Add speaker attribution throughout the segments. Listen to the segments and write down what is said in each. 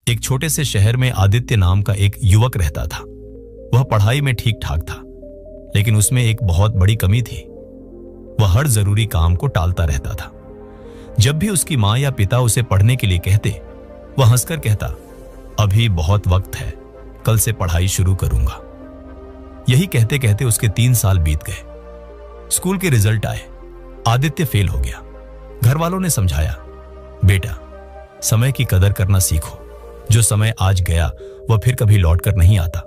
Speaker 1: एक छोटे से शहर में आदित्य नाम का एक युवक रहता था। वह पढ़ाई में ठीक ठाक था, लेकिन उसमें एक बहुत बड़ी कमी थी। वह हर जरूरी काम को टालता रहता था। जब भी उसकी माँ या पिता उसे पढ़ने के लिए कहते, वह हंसकर कहता, अभी बहुत वक्त है, कल से पढ़ाई शुरू करूंगा। यही कहते कहते उसके 3 साल बीत गए। स्कूल के रिजल्ट आए। आदित्य फेल हो गया। घर वालों ने समझाया, बेटा समय की कदर करना सीखो। जो समय आज गया वह फिर कभी लौट कर नहीं आता।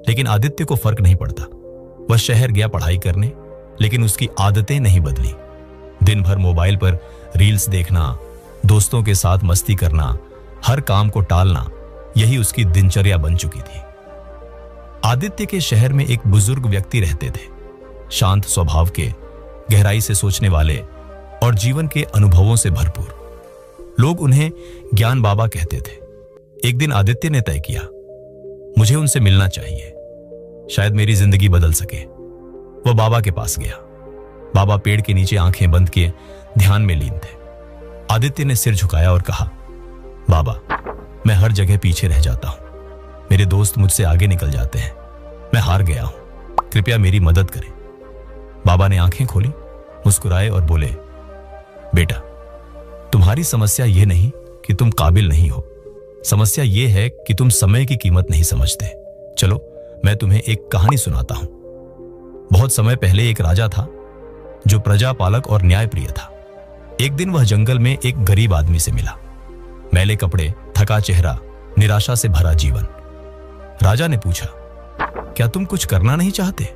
Speaker 1: लेकिन आदित्य को फर्क नहीं पड़ता। वह शहर गया पढ़ाई करने, लेकिन उसकी आदतें नहीं बदली। दिन भर मोबाइल पर रील्स देखना, दोस्तों के साथ मस्ती करना, हर काम को टालना, यही उसकी दिनचर्या बन चुकी थी। आदित्य के शहर में एक बुजुर्ग व्यक्ति रहते थे, शांत स्वभाव के, गहराई से सोचने वाले और जीवन के अनुभवों से भरपूर। लोग उन्हें ज्ञान बाबा कहते थे। एक दिन आदित्य ने तय किया, मुझे उनसे मिलना चाहिए, शायद मेरी जिंदगी बदल सके। वह बाबा के पास गया। बाबा पेड़ के नीचे आंखें बंद किए ध्यान में लीन थे। आदित्य ने सिर झुकाया और कहा, बाबा मैं हर जगह पीछे रह जाता हूं। मेरे दोस्त मुझसे आगे निकल जाते हैं। मैं हार गया हूं, कृपया मेरी मदद करें। बाबा ने आंखें खोली, मुस्कुराए और बोले, बेटा तुम्हारी समस्या यह नहीं कि तुम काबिल नहीं हो, समस्या यह है कि तुम समय की कीमत नहीं समझते। चलो मैं तुम्हें एक कहानी सुनाता हूं। बहुत समय पहले एक राजा था जो प्रजापालक और न्यायप्रिय था। एक दिन वह जंगल में एक गरीब आदमी से मिला। मैले कपड़े, थका चेहरा, निराशा से भरा जीवन। राजा ने पूछा, क्या तुम कुछ करना नहीं चाहते?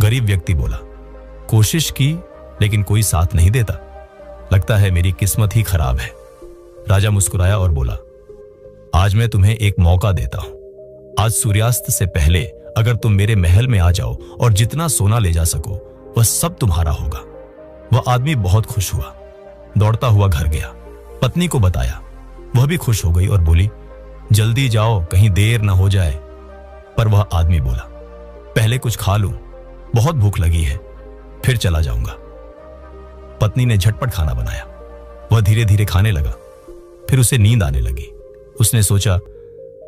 Speaker 1: गरीब व्यक्ति बोला, कोशिश की लेकिन कोई साथ नहीं देता। लगता है मेरी किस्मत ही खराब है। राजा मुस्कुराया और बोला, आज मैं तुम्हें एक मौका देता हूं। आज सूर्यास्त से पहले अगर तुम मेरे महल में आ जाओ और जितना सोना ले जा सको वह सब तुम्हारा होगा। वह आदमी बहुत खुश हुआ, दौड़ता हुआ घर गया, पत्नी को बताया। वह भी खुश हो गई और बोली, जल्दी जाओ कहीं देर ना हो जाए। पर वह आदमी बोला, पहले कुछ खा लूं, बहुत भूख लगी है, फिर चला जाऊंगा। पत्नी ने झटपट खाना बनाया। वह धीरे धीरे खाने लगा। फिर उसे नींद आने लगी। उसने सोचा,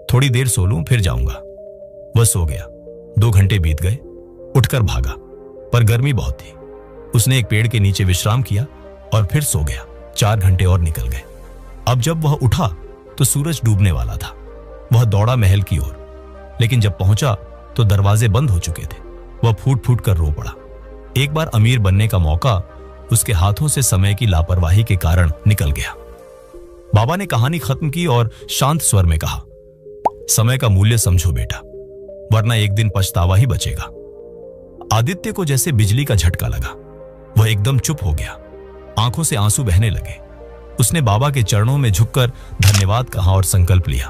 Speaker 1: थोड़ी देर सो लूं फिर जाऊंगा। वह सो गया। 2 घंटे बीत गए। उठकर भागा, पर गर्मी बहुत थी। उसने एक पेड़ के नीचे विश्राम किया और फिर सो गया। 4 घंटे और निकल गए। अब जब वह उठा तो सूरज डूबने वाला था। वह दौड़ा महल की ओर, लेकिन जब पहुंचा तो दरवाजे बंद हो चुके थे। वह फूट फूट कर रो पड़ा। एक बार अमीर बनने का मौका उसके हाथों से समय की लापरवाही के कारण निकल गया। बाबा ने कहानी खत्म की और शांत स्वर में कहा, समय का मूल्य समझो बेटा, वरना एक दिन पछतावा ही बचेगा। आदित्य को जैसे बिजली का झटका लगा। वह एकदम चुप हो गया। आंखों से आंसू बहने लगे। उसने बाबा के चरणों में झुककर धन्यवाद कहा और संकल्प लिया,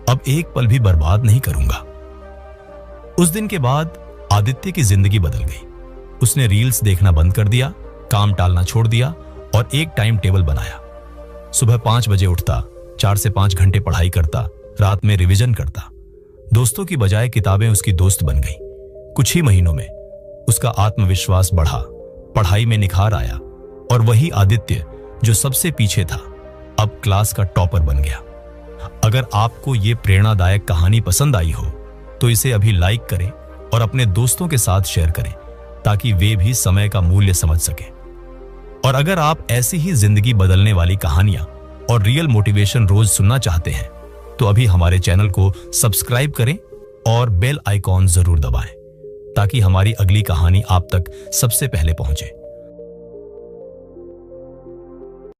Speaker 1: अब एक पल भी बर्बाद नहीं करूंगा। उस दिन के बाद आदित्य की जिंदगी बदल गई। उसने रील्स देखना बंद कर दिया, काम टालना छोड़ दिया और एक टाइम टेबल बनाया। सुबह 5 बजे उठता, 4 से 5 घंटे पढ़ाई करता, रात में रिवीजन करता। दोस्तों की बजाय किताबें उसकी दोस्त बन गई। कुछ ही महीनों में उसका आत्मविश्वास बढ़ा, पढ़ाई में निखार आया और वही आदित्य जो सबसे पीछे था अब क्लास का टॉपर बन गया। अगर आपको ये प्रेरणादायक कहानी पसंद आई हो तो इसे अभी लाइक करें और अपने दोस्तों के साथ शेयर करें ताकि वे भी समय का मूल्य समझ सकें। और अगर आप ऐसी ही जिंदगी बदलने वाली कहानियां और रियल मोटिवेशन रोज सुनना चाहते हैं तो अभी हमारे चैनल को सब्सक्राइब करें और बेल आइकॉन जरूर दबाएं ताकि हमारी अगली कहानी आप तक सबसे पहले पहुंचे।